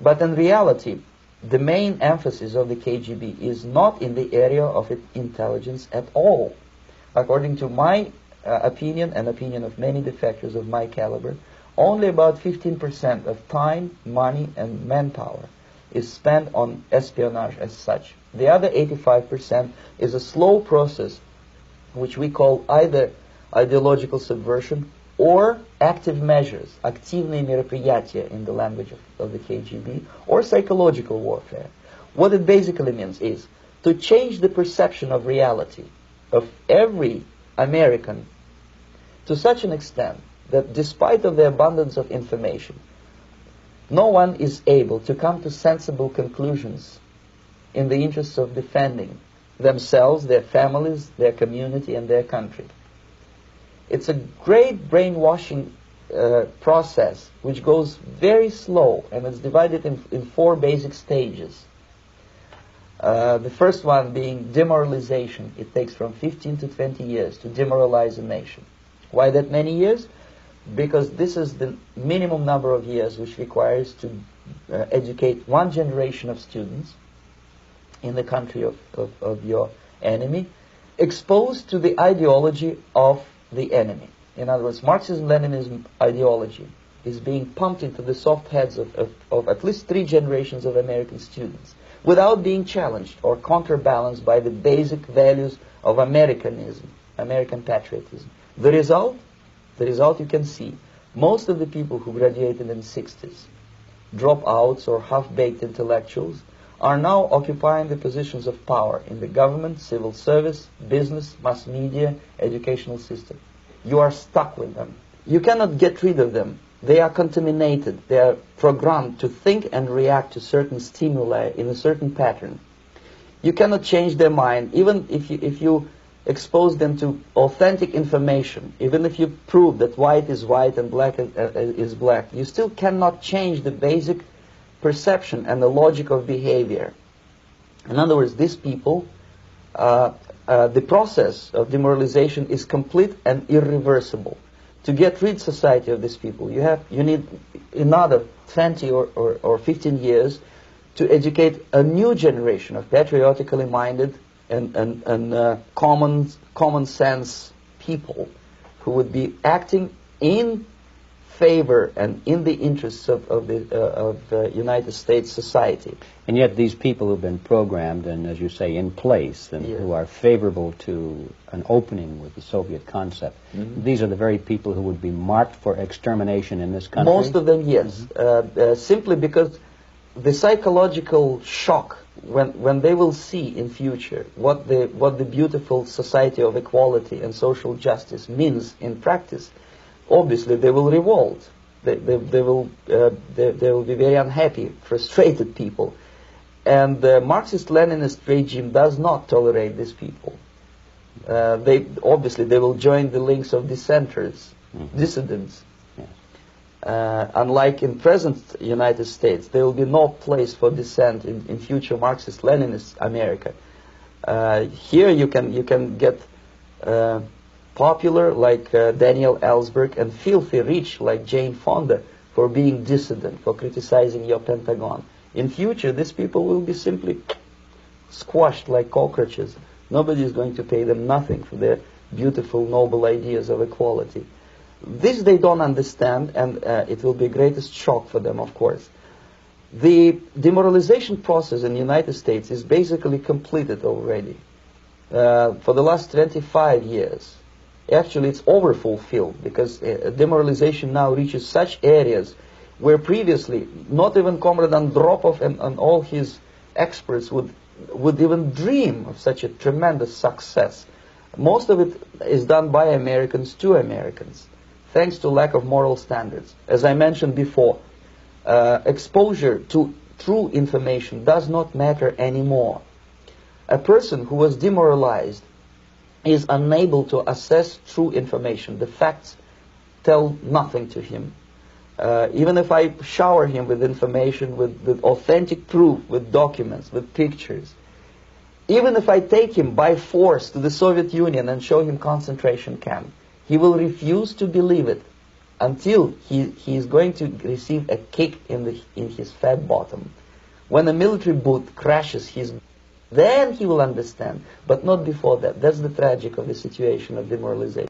But in reality, the main emphasis of the KGB is not in the area of intelligence at all. According to my opinion and opinion of many defectors of my caliber, only about 15% of time, money, and manpower is spent on espionage as such. The other 85% is a slow process which we call either ideological subversion or active measures, активные мероприятия in the language of the KGB, or psychological warfare. What it basically means is to change the perception of reality of every American to such an extent that despite of the abundance of information, no one is able to come to sensible conclusions in the interests of defending themselves, their families, their community, and their country. It's a great brainwashing process which goes very slow, and it's divided in four basic stages. The first one being demoralization. It takes from 15 to 20 years to demoralize a nation. Why that many years? Because this is the minimum number of years which requires to educate one generation of students in the country of your enemy, exposed to the ideology of the enemy. In other words, Marxism-Leninism ideology is being pumped into the soft heads of at least 3 generations of American students without being challenged or counterbalanced by the basic values of Americanism, American patriotism. The result you can see. Most of the people who graduated in the 60s, dropouts or half-baked intellectuals, are now occupying the positions of power in the government, civil service, business, mass media, educational system. You are stuck with them. You cannot get rid of them. They are contaminated. They are programmed to think and react to certain stimuli in a certain pattern. You cannot change their mind, even if you expose them to authentic information, even if you prove that white is white and black is black. You still cannot change the basic perception and the logic of behavior. In other words, these people, the process of demoralization is complete and irreversible. To get rid society of these people, you need another 20 or 15 years to educate a new generation of patriotically minded and common sense people who would be acting in favor and in the interests of the United States society. And yet these people who've been programmed and, as you say, in place and who are favorable to an opening with the Soviet concept, these are the very people who would be marked for extermination in this country? Most of them, yes. Simply because the psychological shock when they will see in future what the beautiful society of equality and social justice means in practice, obviously they will revolt. They will be very unhappy, frustrated people. And the Marxist-Leninist regime does not tolerate these people. They will join the links of dissenters, dissidents. Unlike in present United States, there will be no place for dissent in future Marxist-Leninist America. Here you can get popular like Daniel Ellsberg and filthy rich like Jane Fonda for being dissident, for criticizing your Pentagon. In future, these people will be simply squashed like cockroaches. Nobody is going to pay them nothing for their beautiful, noble ideas of equality. This they don't understand, and it will be a greatest shock for them, of course. The demoralization process in the United States is basically completed already. For the last 25 years. Actually, it's overfulfilled, because demoralization now reaches such areas where previously not even Comrade Andropov and all his experts would even dream of such a tremendous success. Most of it is done by Americans to Americans, thanks to lack of moral standards. As I mentioned before, exposure to true information does not matter anymore. A person who was demoralized is unable to assess true information. The facts tell nothing to him. Even if I shower him with information, with authentic proof, with documents, with pictures, even if I take him by force to the Soviet Union and show him concentration camp, he will refuse to believe it. until he is going to receive a kick in his fat bottom. When a military boot crashes then he will understand, but not before that. That's the tragic of the situation of demoralization.